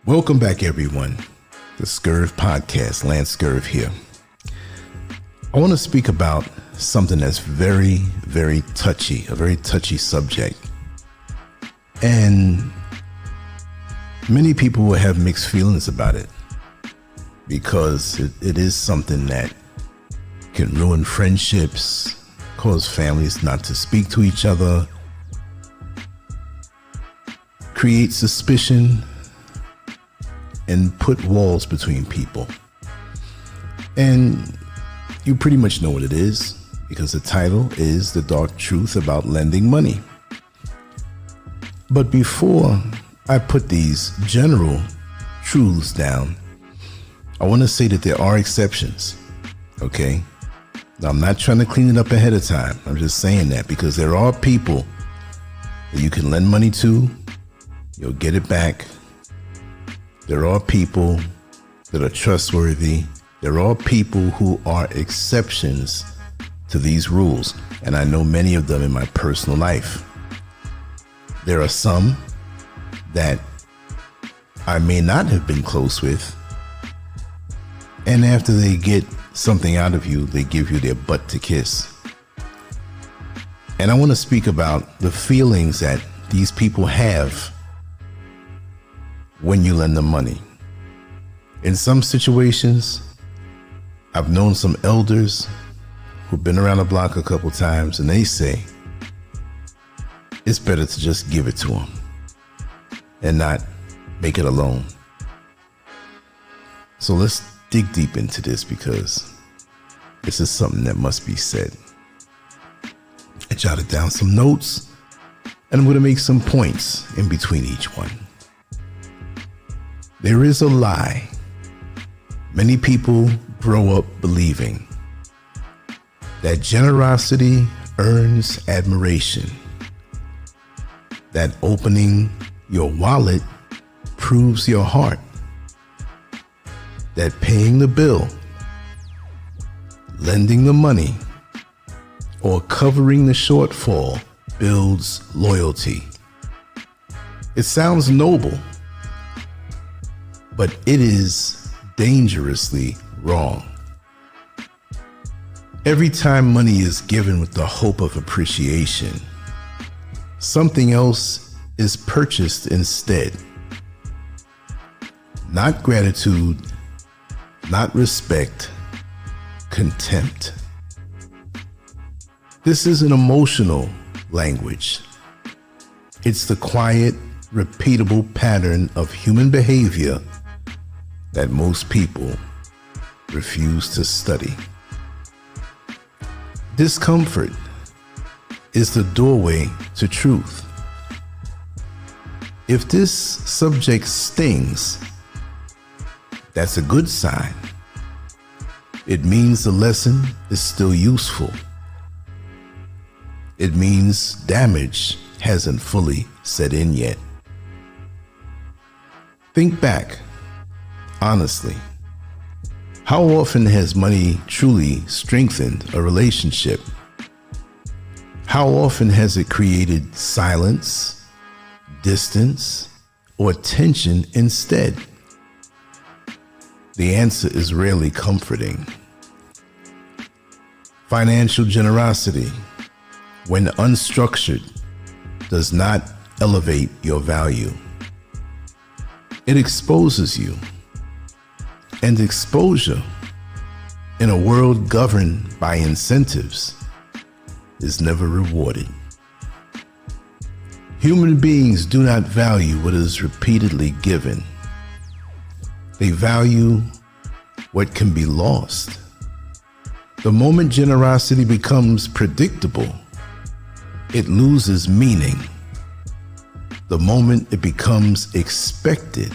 Welcome back, everyone. The Scurv podcast, LANCESCURV here. I want to speak about something that's very, very touchy, a very touchy subject. And many people will have mixed feelings about it because it is something that can ruin friendships, cause families not to speak to each other, create suspicion, and put walls between people. And you pretty much know what it is because the title is The Dark Truth About Lending Money. But before I put these general truths down, I want to say that there are exceptions, okay? Now, I'm not trying to clean it up ahead of time. I'm just saying that because there are people that you can lend money to, you'll get it back. There are people that are trustworthy. There are people who are exceptions to these rules, and I know many of them in my personal life. There are some that I may not have been close with, and after they get something out of you, they give you their butt to kiss. And I want to speak about the feelings that these people have when you lend them money. In some situations, I've known some elders who've been around the block a couple times, and they say it's better to just give it to them and not make it a loan. So let's dig deep into this because this is something that must be said. I jotted down some notes and I'm going to make some points in between each one. There is a lie many people grow up believing, that generosity earns admiration, that opening your wallet proves your heart, that paying the bill, lending the money, or covering the shortfall builds loyalty. It sounds noble, but it is dangerously wrong. Every time money is given with the hope of appreciation, something else is purchased instead. Not gratitude, not respect, contempt. This is an emotional language. It's the quiet, repeatable pattern of human behavior that most people refuse to study. Discomfort is the doorway to truth. If this subject stings, that's a good sign. It means the lesson is still useful. It means damage hasn't fully set in yet. Think back, honestly. How often has money truly strengthened a relationship? How often has it created silence, distance, or tension instead? The answer is rarely comforting. Financial generosity, when unstructured, does not elevate your value. It exposes you. And exposure in a world governed by incentives is never rewarded. Human beings do not value what is repeatedly given. They value what can be lost. The moment generosity becomes predictable, it loses meaning. The moment it becomes expected,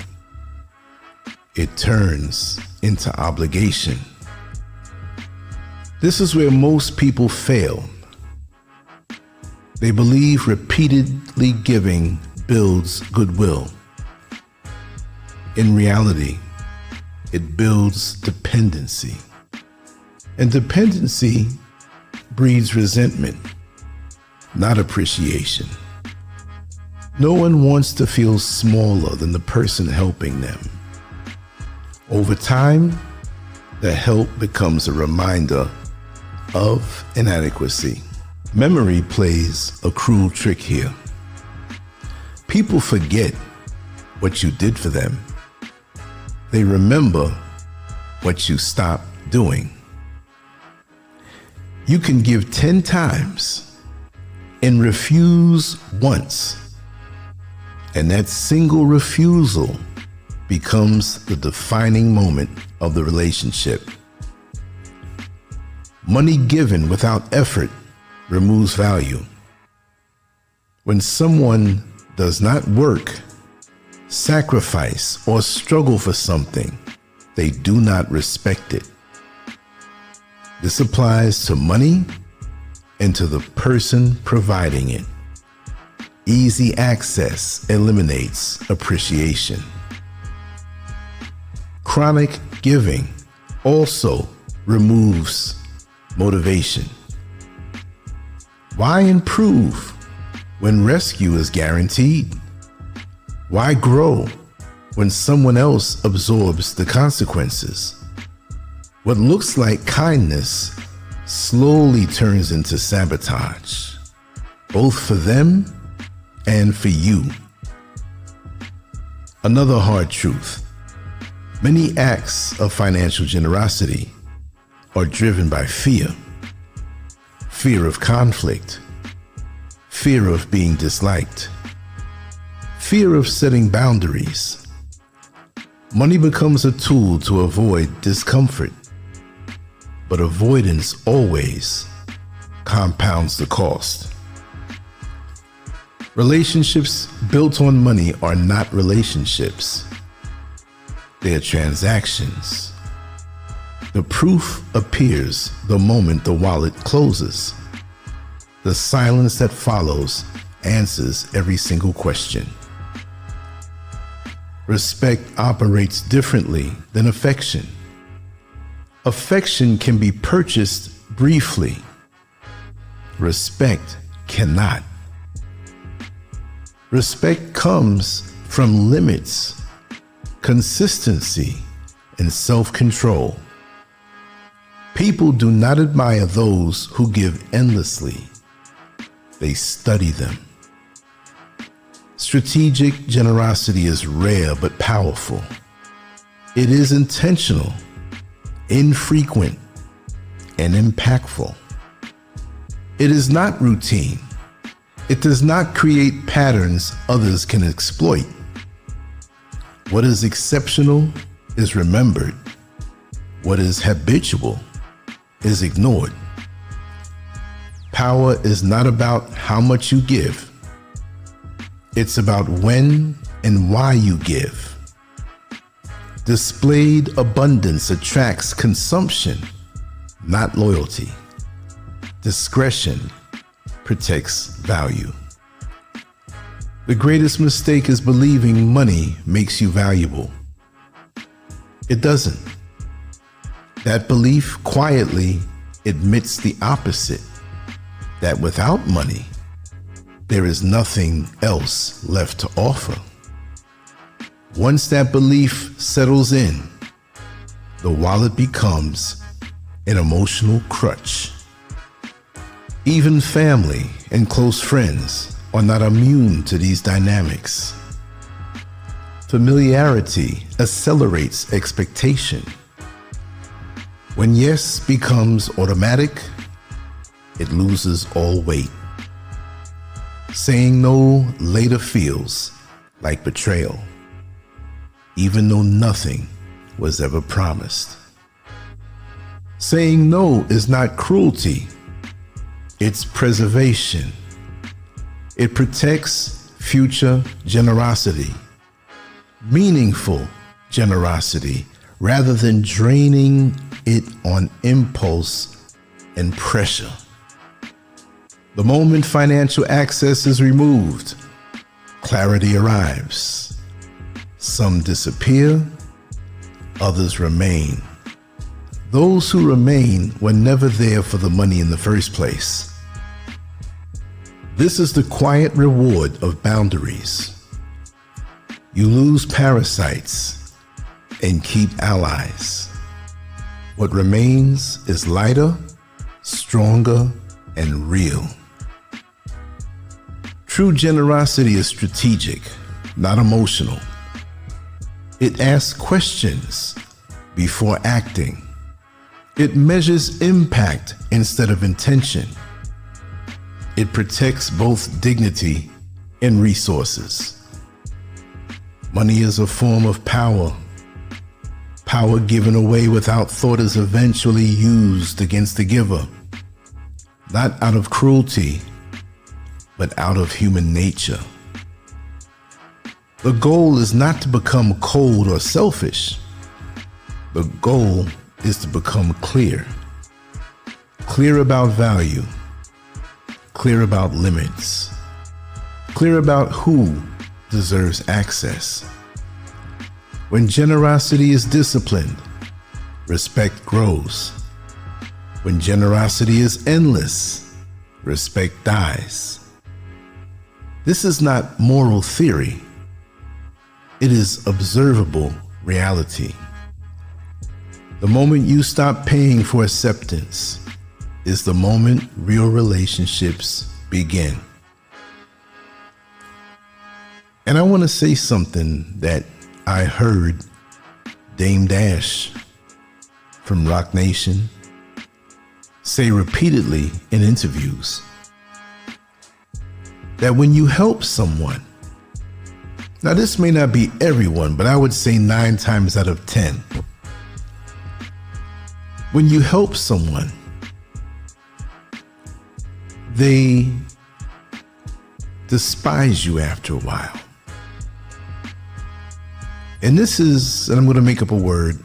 it turns into obligation. This is where most people fail. They believe repeatedly giving builds goodwill. In reality, it builds dependency. And dependency breeds resentment, not appreciation. No one wants to feel smaller than the person helping them. Over time, the help becomes a reminder of inadequacy. Memory plays a cruel trick here. People forget what you did for them. They remember what you stopped doing. You can give 10 times and refuse once, and that single refusal becomes the defining moment of the relationship. Money given without effort removes value. When someone does not work, sacrifice, or struggle for something, they do not respect it. This applies to money and to the person providing it. Easy access eliminates appreciation. Chronic giving also removes motivation. Why improve when rescue is guaranteed? Why grow when someone else absorbs the consequences? What looks like kindness slowly turns into sabotage, both for them and for you. Another hard truth: many acts of financial generosity are driven by fear. Fear of conflict, fear of being disliked, fear of setting boundaries. Money becomes a tool to avoid discomfort, but avoidance always compounds the cost. Relationships built on money are not relationships. They are transactions. The proof appears the moment the wallet closes. The silence that follows answers every single question. Respect operates differently than affection. Affection can be purchased briefly. Respect cannot. Respect comes from limits, consistency, and self-control. People do not admire those who give endlessly. They study them. Strategic generosity is rare but powerful. It is intentional, infrequent, and impactful. It is not routine. It does not create patterns others can exploit. What is exceptional is remembered. What is habitual is ignored. Power is not about how much you give. It's about when and why you give. Displayed abundance attracts consumption, not loyalty. Discretion protects value. The greatest mistake is believing money makes you valuable. It doesn't. That belief quietly admits the opposite, that without money, there is nothing else left to offer. Once that belief settles in, the wallet becomes an emotional crutch. Even family and close friends are not immune to these dynamics. Familiarity accelerates expectation. When yes becomes automatic, it loses all weight. Saying no later feels like betrayal, even though nothing was ever promised. Saying no is not cruelty, it's preservation. It protects future generosity, meaningful generosity, rather than draining it on impulse and pressure. The moment financial access is removed, clarity arrives. Some disappear, others remain. Those who remain were never there for the money in the first place. This is the quiet reward of boundaries. You lose parasites and keep allies. What remains is lighter, stronger, and real. True generosity is strategic, not emotional. It asks questions before acting. It measures impact instead of intention. It protects both dignity and resources. Money is a form of power. Power given away without thought is eventually used against the giver, not out of cruelty, but out of human nature. The goal is not to become cold or selfish. The goal is to become clear. Clear about value. Clear about limits. Clear about who deserves access. When generosity is disciplined, respect grows. When generosity is endless, respect dies. This is not moral theory. It is observable reality. The moment you stop paying for acceptance is the moment real relationships begin. And I want to say something that I heard Dame Dash from Rock Nation say repeatedly in interviews, that when you help someone, now this may not be everyone, but I would say 9 times out of 10, when you help someone, they despise you after a while. And this is, and I'm going to make up a word,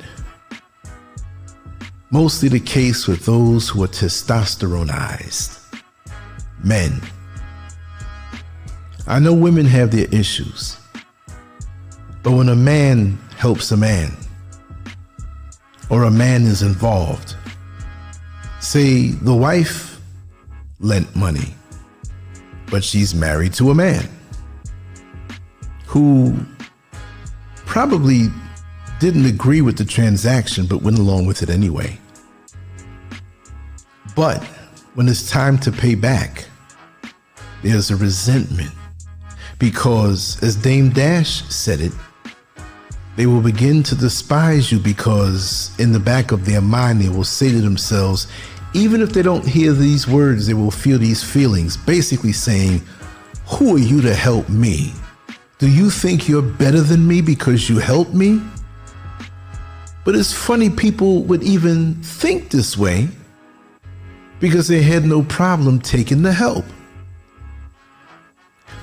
mostly the case with those who are testosteronized, men. I know women have their issues, but when a man helps a man, or a man is involved, say the wife lent money, but she's married to a man who probably didn't agree with the transaction but went along with it anyway. But when it's time to pay back, there's a resentment, because as Dame Dash said it, they will begin to despise you because in the back of their mind they will say to themselves, even if they don't hear these words, they will feel these feelings, basically saying, who are you to help me? Do you think you're better than me because you helped me? But it's funny people would even think this way because they had no problem taking the help.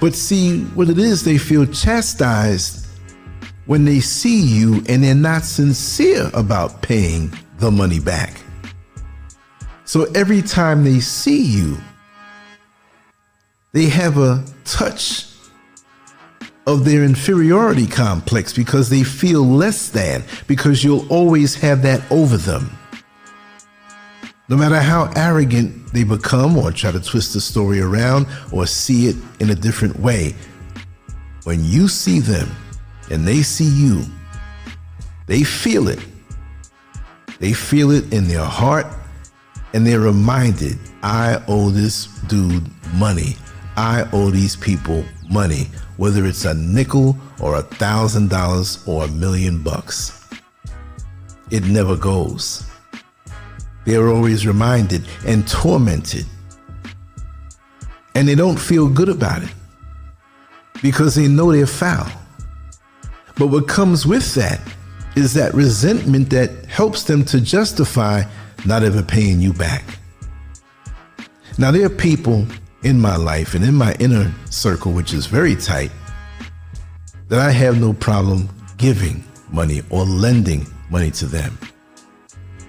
But see, what it is, they feel chastised when they see you and they're not sincere about paying the money back. So every time they see you, they have a touch of their inferiority complex because they feel less than, because you'll always have that over them. No matter how arrogant they become or try to twist the story around or see it in a different way, when you see them and they see you, they feel it. They feel it in their heart, and they're reminded, I owe this dude money. I owe these people money, whether it's a nickel or $1,000 or $1 million. It never goes. They're always reminded and tormented. And they don't feel good about it because they know they're foul. But what comes with that is that resentment that helps them to justify not ever paying you back. Now, there are people in my life and in my inner circle, which is very tight, that I have no problem giving money or lending money to them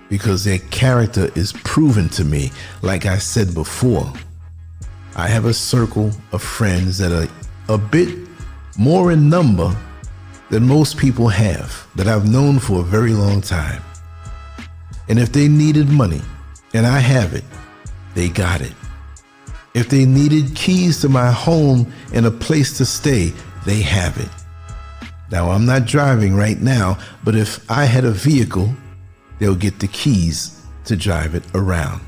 because their character is proven to me. Like I said before, I have a circle of friends that are a bit more in number than most people have, that I've known for a very long time. And if they needed money and I have it, they got it. If they needed keys to my home and a place to stay, they have it. Now, I'm not driving right now, but if I had a vehicle, they'll get the keys to drive it around.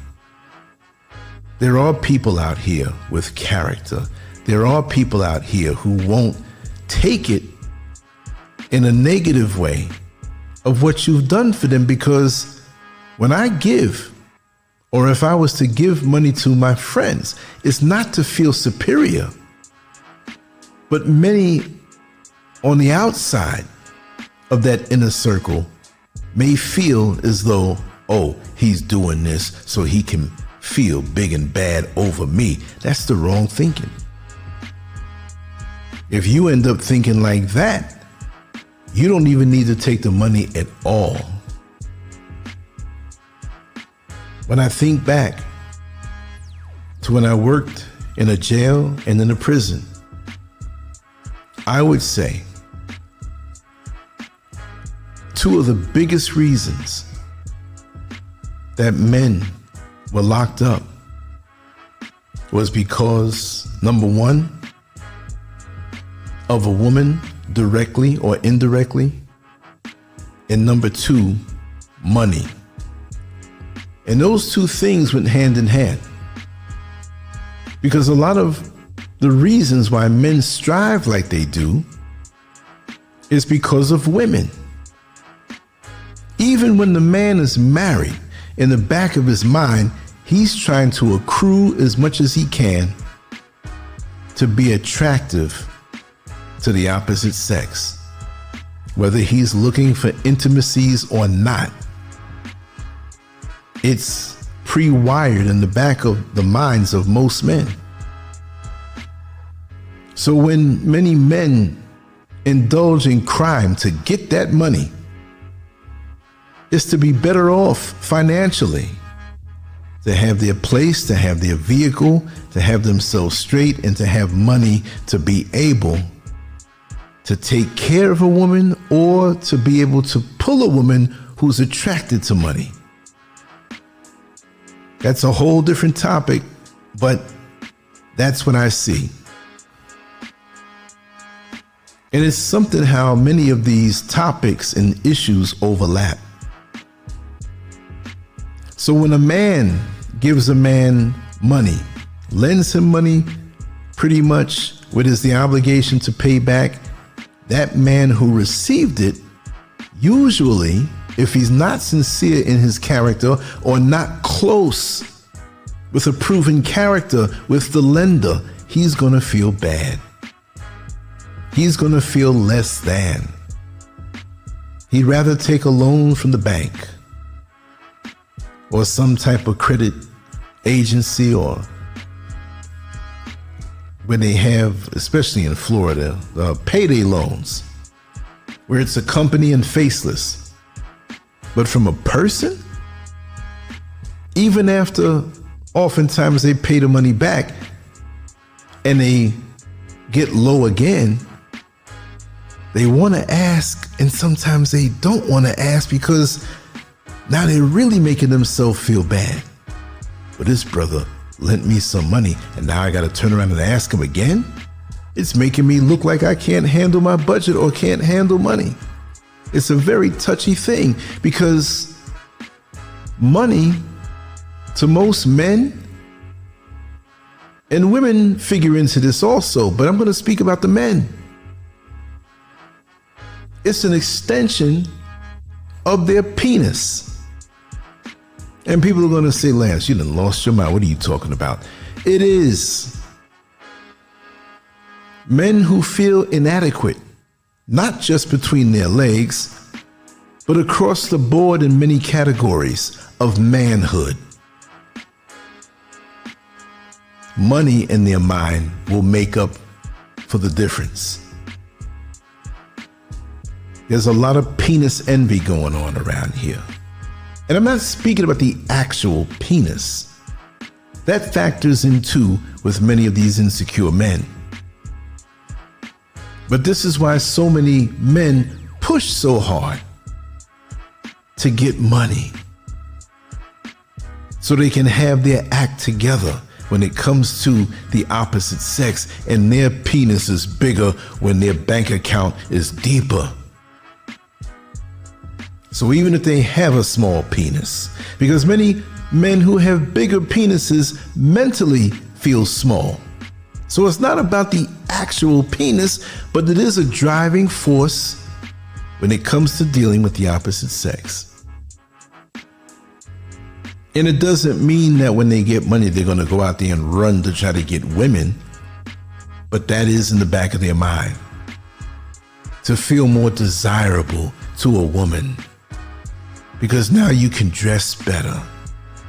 There are people out here with character. There are people out here who won't take it in a negative way of what you've done for them, because when I give, or if I was to give money to my friends, it's not to feel superior. But many on the outside of that inner circle may feel as though, oh, he's doing this so he can feel big and bad over me. That's the wrong thinking. If you end up thinking like that, you don't even need to take the money at all. When I think back to when I worked in a jail and in a prison, I would say two of the biggest reasons that men were locked up was because, number one, of a woman directly or indirectly, and number two, money. And those two things went hand in hand, because a lot of the reasons why men strive like they do is because of women. Even when the man is married, in the back of his mind, he's trying to accrue as much as he can to be attractive to the opposite sex, whether he's looking for intimacies or not. It's pre-wired in the back of the minds of most men. So when many men indulge in crime to get that money, it's to be better off financially, to have their place, to have their vehicle, to have themselves straight, and to have money to be able to take care of a woman, or to be able to pull a woman who's attracted to money. That's a whole different topic, but that's what I see. And it's something how many of these topics and issues overlap. So when a man gives a man money, lends him money, pretty much what is the obligation to pay back, that man who received it, usually, if he's not sincere in his character or not close with a proven character with the lender, he's going to feel bad. He's going to feel less than. He'd rather take a loan from the bank or some type of credit agency, or when they have, especially in Florida, payday loans, where it's a company and faceless. But from a person, even after oftentimes they pay the money back and they get low again, they want to ask, and sometimes they don't want to ask, because now they're really making themselves feel bad. But this brother lent me some money, and now I got to turn around and ask him again? It's making me look like I can't handle my budget or can't handle money. It's a very touchy thing, because money, to most men, and women figure into this also, but I'm going to speak about the men. It's an extension of their penis. And people are going to say, Lance, you done lost your mind. What are you talking about? It is. Men who feel inadequate, not just between their legs, but across the board in many categories of manhood. Money in their mind will make up for the difference. There's a lot of penis envy going on around here. And I'm not speaking about the actual penis. That factors in too with many of these insecure men. But this is why so many men push so hard to get money, so they can have their act together, when it comes to the opposite sex, and their penis is bigger when their bank account is deeper. So even if they have a small penis, because many men who have bigger penises mentally feel small. So it's not about the actual penis, but it is a driving force when it comes to dealing with the opposite sex. And it doesn't mean that when they get money, they're going to go out there and run to try to get women, but that is in the back of their mind, to feel more desirable to a woman. Because now you can dress better,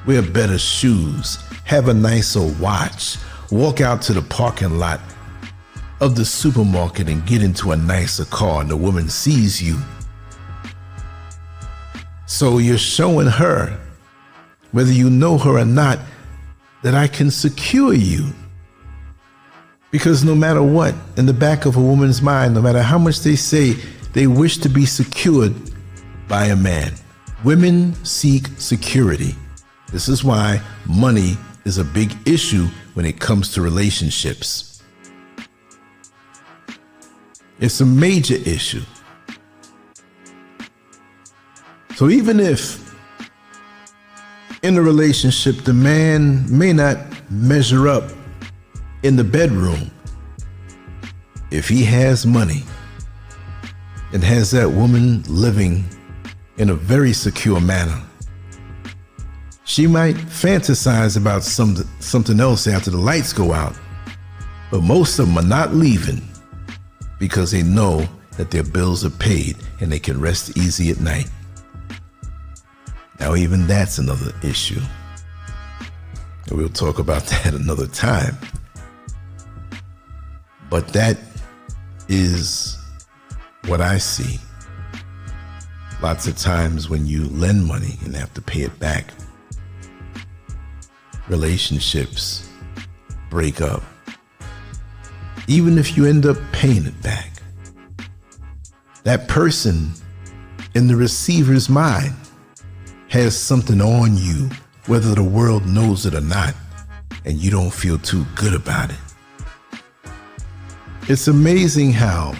wear better shoes, have a nicer watch, walk out to the parking lot of the supermarket and get into a nicer car, and the woman sees you. So you're showing her, whether you know her or not, that I can secure you. Because no matter what, in the back of a woman's mind, no matter how much they say they wish to be secured by a man, women seek security. This is why money is a big issue when it comes to relationships. It's a major issue. So even if in a relationship the man may not measure up in the bedroom, if he has money and has that woman living in a very secure manner, she might fantasize about something else after the lights go out, but most of them are not leaving because they know that their bills are paid and they can rest easy at night. Now, even that's another issue, and we'll talk about that another time. But that is what I see. Lots of times when you lend money and have to pay it back, relationships break up. Even if you end up paying it back, that person in the receiver's mind has something on you, whether the world knows it or not, and you don't feel too good about it. It's amazing how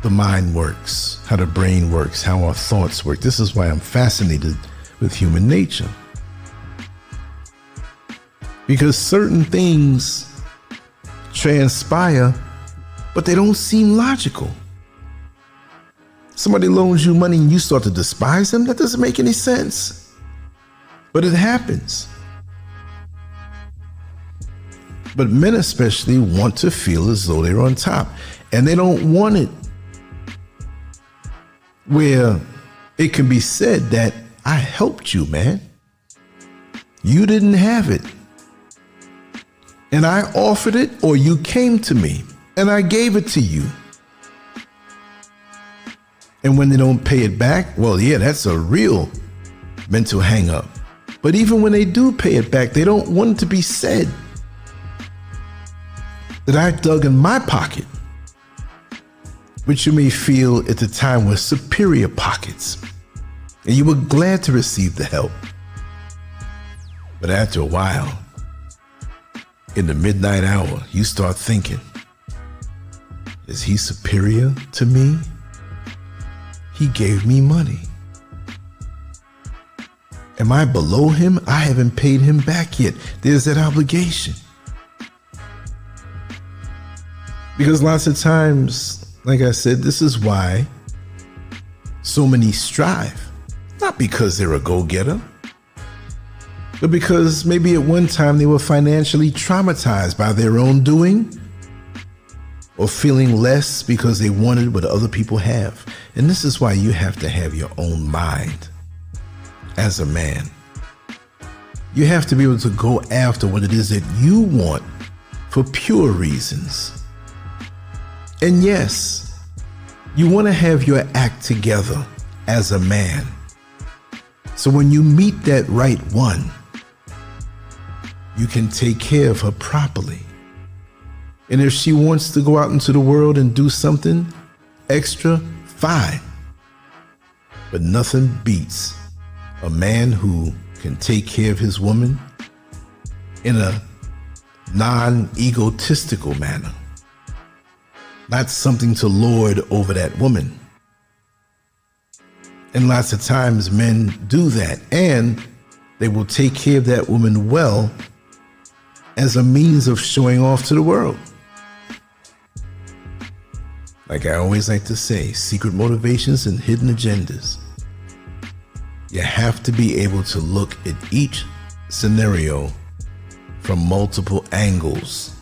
the mind works, how the brain works, how our thoughts work. This is why I'm fascinated with human nature. Because certain things transpire, but they don't seem logical. Somebody loans you money and you start to despise them? That doesn't make any sense. But it happens. But men especially want to feel as though they're on top. And they don't want it where it can be said that I helped you, man. You didn't have it. And I offered it, or you came to me and I gave it to you. And when they don't pay it back, well, yeah, that's a real mental hang up. But even when they do pay it back, they don't want it to be said that I dug in my pocket, which you may feel at the time were superior pockets, and you were glad to receive the help. But after a while, in the midnight hour, you start thinking, is he superior to me? He gave me money. Am I below him? I haven't paid him back yet. There's that obligation. Because lots of times, like I said, this is why so many strive. Not because they're a go-getter, but because maybe at one time they were financially traumatized by their own doing, or feeling less because they wanted what other people have. And this is why you have to have your own mind as a man. You have to be able to go after what it is that you want for pure reasons. And yes, you want to have your act together as a man. So when you meet that right one, you can take care of her properly. And if she wants to go out into the world and do something extra, fine. But nothing beats a man who can take care of his woman in a non-egotistical manner, not something to lord over that woman. And lots of times men do that, and they will take care of that woman well as a means of showing off to the world. Like I always like to say, secret motivations and hidden agendas. You have to be able to look at each scenario from multiple angles,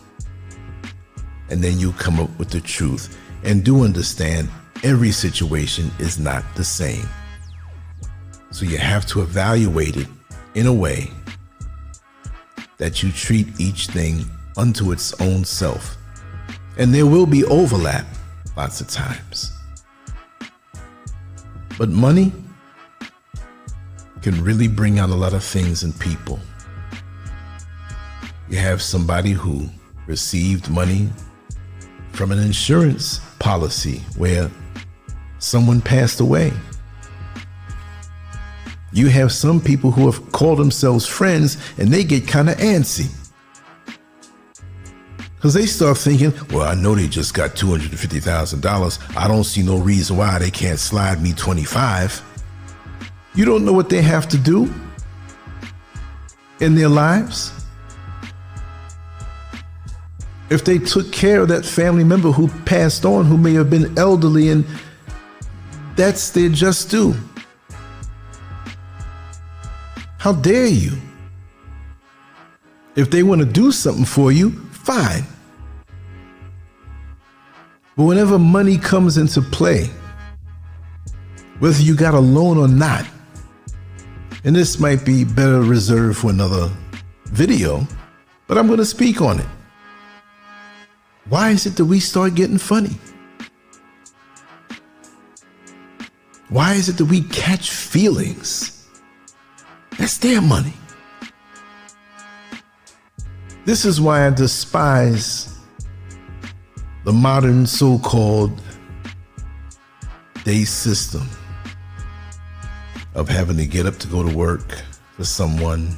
and then you come up with the truth. And do understand, every situation is not the same. So you have to evaluate it in a way that you treat each thing unto its own self. And there will be overlap lots of times. But money can really bring out a lot of things in people. You have somebody who received money from an insurance policy where someone passed away. You have some people who have called themselves friends and they get kind of antsy, because they start thinking, well, I know they just got $250,000. I don't see no reason why they can't slide me 25. You don't know what they have to do in their lives. If they took care of that family member who passed on, who may have been elderly, and that's their just due. How dare you? If they want to do something for you, fine. But whenever money comes into play, whether you got a loan or not, and this might be better reserved for another video, but I'm going to speak on it. Why is it that we start getting funny? Why is it that we catch feelings? That's their money. This is why I despise the modern so-called day system of having to get up to go to work for someone.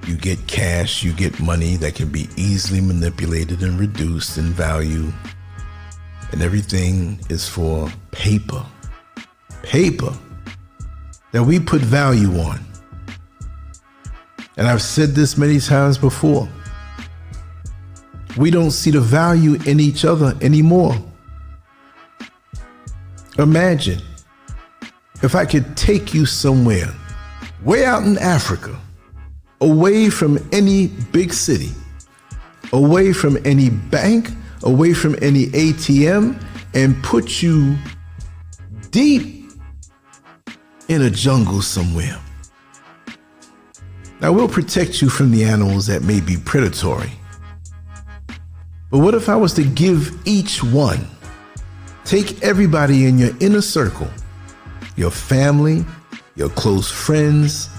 You get cash, you get money that can be easily manipulated and reduced in value. And everything is for paper. Paper that we put value on. And I've said this many times before. We don't see the value in each other anymore. Imagine if I could take you somewhere, way out in Africa, away from any big city, away from any bank, away from any ATM, and put you deep in a jungle somewhere. Now, we'll protect you from the animals that may be predatory. But what if I was to give each one, take everybody in your inner circle, your family, your close friends,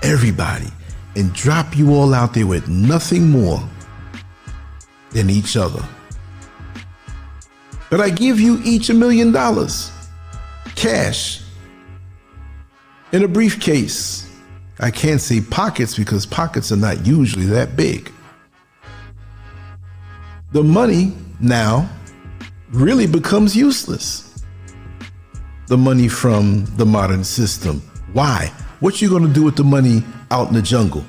everybody, and drop you all out there with nothing more than each other? But I give you each $1 million, cash, in a briefcase. I can't say pockets because pockets are not usually that big. The money now really becomes useless. The money from the modern system. Why? What you going to do with the money out in the jungle?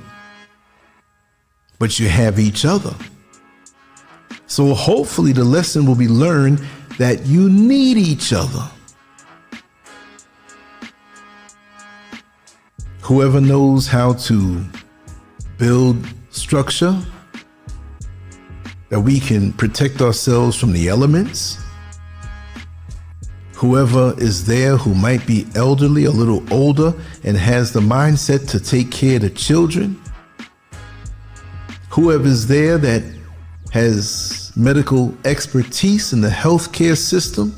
But you have each other. So hopefully the lesson will be learned that you need each other. Whoever knows how to build structure that we can protect ourselves from the elements, whoever is there who might be elderly, a little older, and has the mindset to take care of the children, whoever is there that has medical expertise in the healthcare system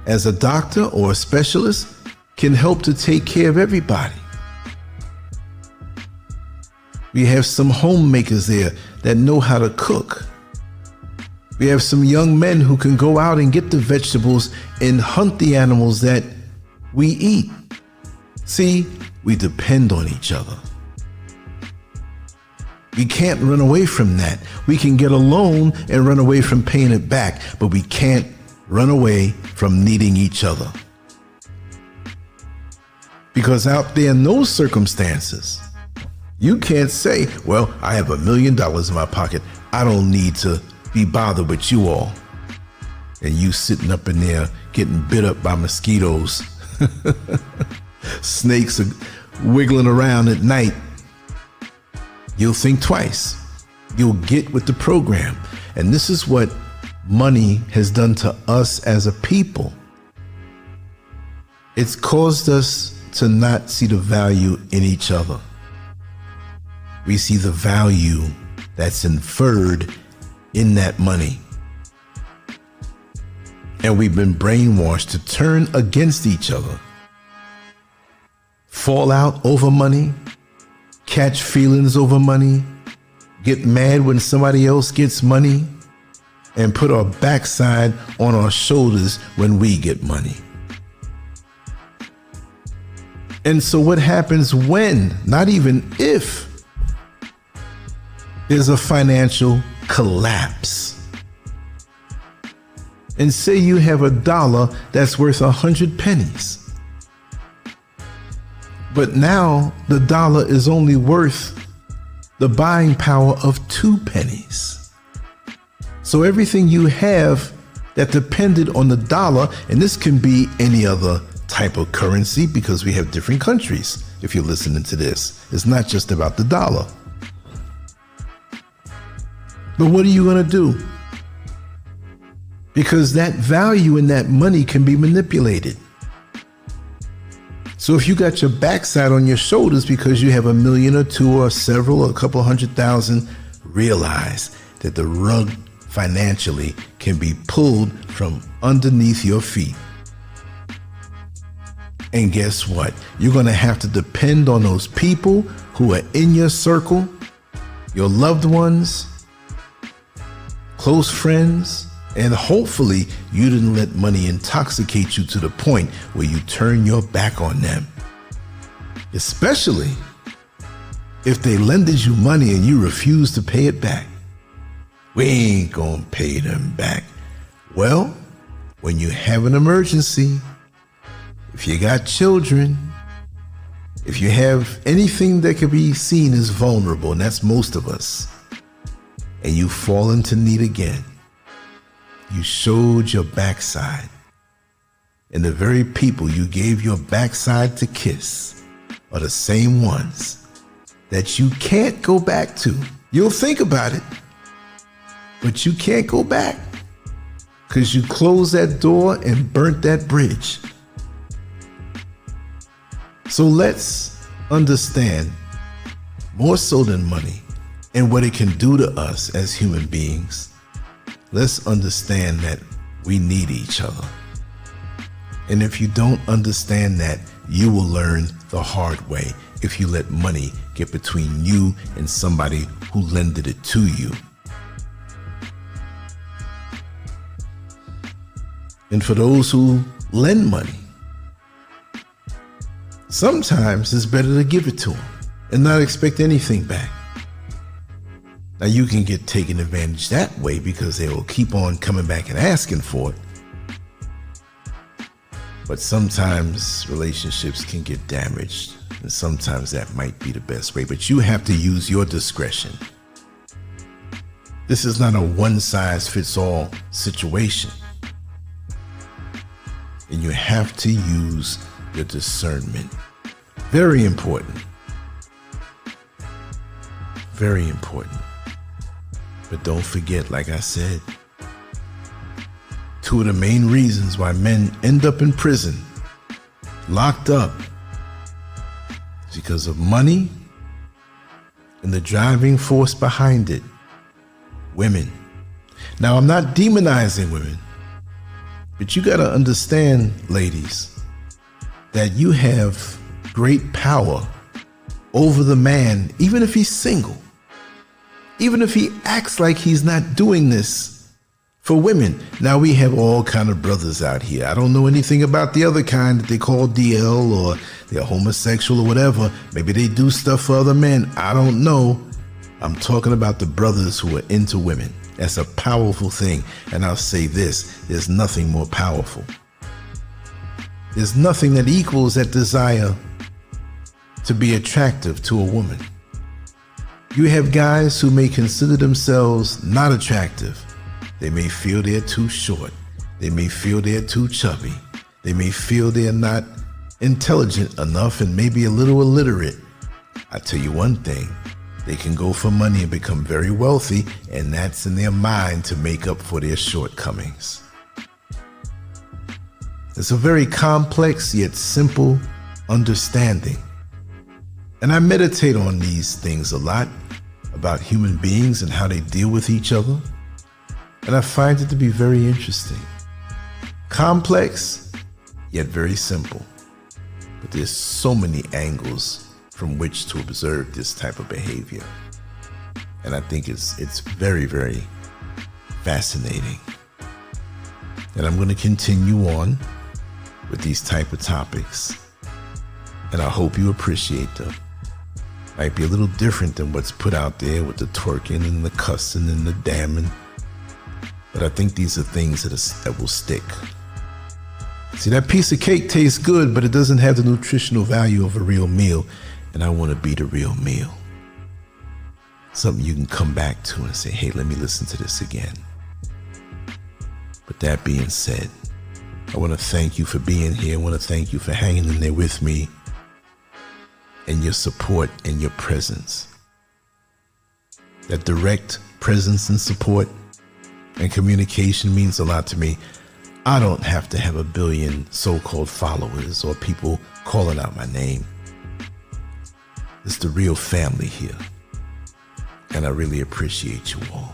as a doctor or a specialist, can help to take care of everybody. We have some homemakers there that know how to cook. We have some young men who can go out and get the vegetables and hunt the animals that we eat. See, we depend on each other. We can't run away from that. We can get a loan and run away from paying it back, but we can't run away from needing each other. Because out there in those circumstances, you can't say, well, I have $1 million in my pocket. I don't need to be bothered with you all. And you sitting up in there getting bit up by mosquitoes. Snakes are wiggling around at night. You'll think twice. You'll get with the program. And this is what money has done to us as a people. It's caused us to not see the value in each other. We see the value that's inferred in that money. And we've been brainwashed to turn against each other. Fall out over money, catch feelings over money, get mad when somebody else gets money, and put our backside on our shoulders when we get money. And so what happens when, not even if, there's a financial collapse? And say you have $1 that's worth 100 pennies. But now the dollar is only worth the buying power of 2 pennies. So everything you have that depended on the dollar, and this can be any other type of currency because we have different countries. If you're listening to this, it's not just about the dollar. But what are you going to do? Because that value in that money can be manipulated. So if you got your backside on your shoulders because you have $1 million or 2 or several or a couple 100,000, realize that the rug financially can be pulled from underneath your feet. And guess what? You're going to have to depend on those people who are in your circle, your loved ones, close friends, and hopefully you didn't let money intoxicate you to the point where you turn your back on them. Especially if they lended you money and you refuse to pay it back. We ain't gonna pay them back. Well, when you have an emergency, if you got children, if you have anything that could be seen as vulnerable, and that's most of us, and you fall into need again, you showed your backside. And the very people you gave your backside to kiss are the same ones that you can't go back to. You'll think about it, but you can't go back because you closed that door and burnt that bridge. So let's understand, more so than money and what it can do to us as human beings, let's understand that we need each other. And if you don't understand that, you will learn the hard way if you let money get between you and somebody who lended it to you. And for those who lend money, sometimes it's better to give it to them and not expect anything back. Now you can get taken advantage that way because they will keep on coming back and asking for it. But sometimes relationships can get damaged, and sometimes that might be the best way, but you have to use your discretion. This is not a one-size-fits-all situation. And you have to use your discernment. Very important. Very important. But don't forget, like I said, 2 of the main reasons why men end up in prison, locked up, is because of money and the driving force behind it, women. Now, I'm not demonizing women, but you got to understand, ladies, that you have great power over the man, even if he's single. Even if he acts like he's not doing this for women. Now we have all kind of brothers out here. I don't know anything about the other kind that they call DL or they're homosexual or whatever. Maybe they do stuff for other men. I don't know. I'm talking about the brothers who are into women. That's a powerful thing. And I'll say this, there's nothing more powerful. There's nothing that equals that desire to be attractive to a woman. You have guys who may consider themselves not attractive. They may feel they're too short. They may feel they're too chubby. They may feel they're not intelligent enough and maybe a little illiterate. I tell you one thing, they can go for money and become very wealthy, and that's in their mind to make up for their shortcomings. It's a very complex yet simple understanding. And I meditate on these things a lot, about human beings and how they deal with each other. And I find it to be very interesting. Complex, yet very simple. But there's so many angles from which to observe this type of behavior. And I think it's very, very fascinating. And I'm going to continue on with these type of topics. And I hope you appreciate them. Might be a little different than what's put out there with the twerking and the cussing and the damning. But I think these are things that will stick. See, that piece of cake tastes good, but it doesn't have the nutritional value of a real meal. And I want to be the real meal. Something you can come back to and say, hey, let me listen to this again. But that being said, I want to thank you for being here. I want to thank you for hanging in there with me and your support and your presence. That direct presence and support and communication means a lot to me. I don't have to have a billion so-called followers or people calling out my name. It's the real family here. And I really appreciate you all.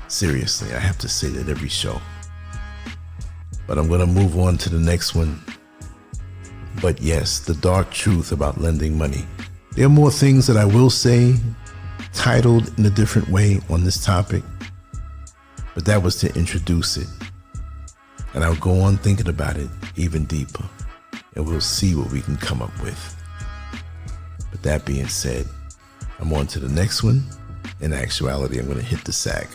Seriously, I have to say that every show. But I'm going to move on to the next one. But yes, the dark truth about lending money. There are more things that I will say, titled in a different way on this topic. But that was to introduce it. And I'll go on thinking about it even deeper. And we'll see what we can come up with. But that being said, I'm on to the next one. In actuality, I'm going to hit the sack.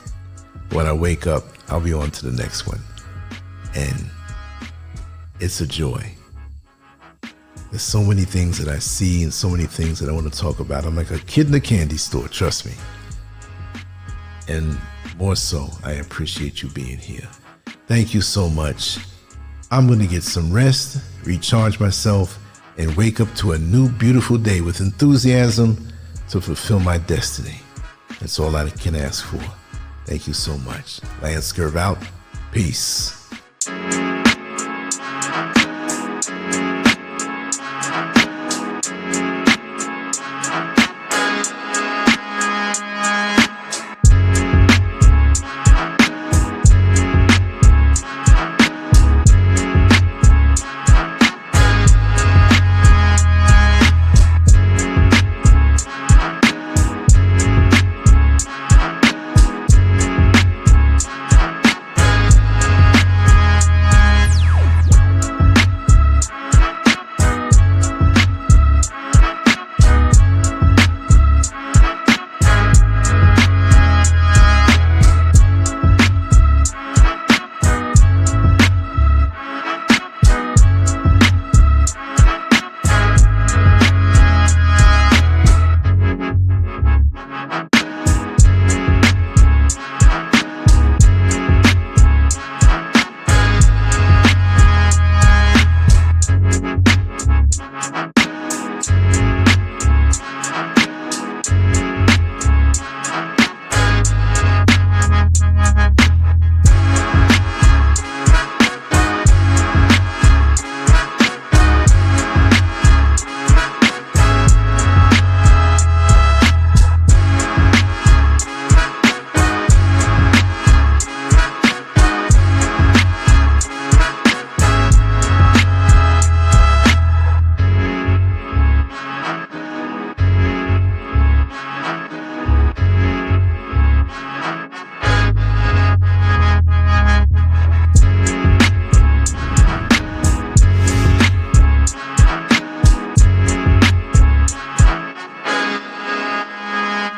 When I wake up, I'll be on to the next one. And it's a joy. There's so many things that I see and so many things that I want to talk about. I'm like a kid in a candy store, trust me. And more so, I appreciate you being here. Thank you so much. I'm going to get some rest, recharge myself, and wake up to a new beautiful day with enthusiasm to fulfill my destiny. That's all I can ask for. Thank you so much. LANCESCURV out. Peace.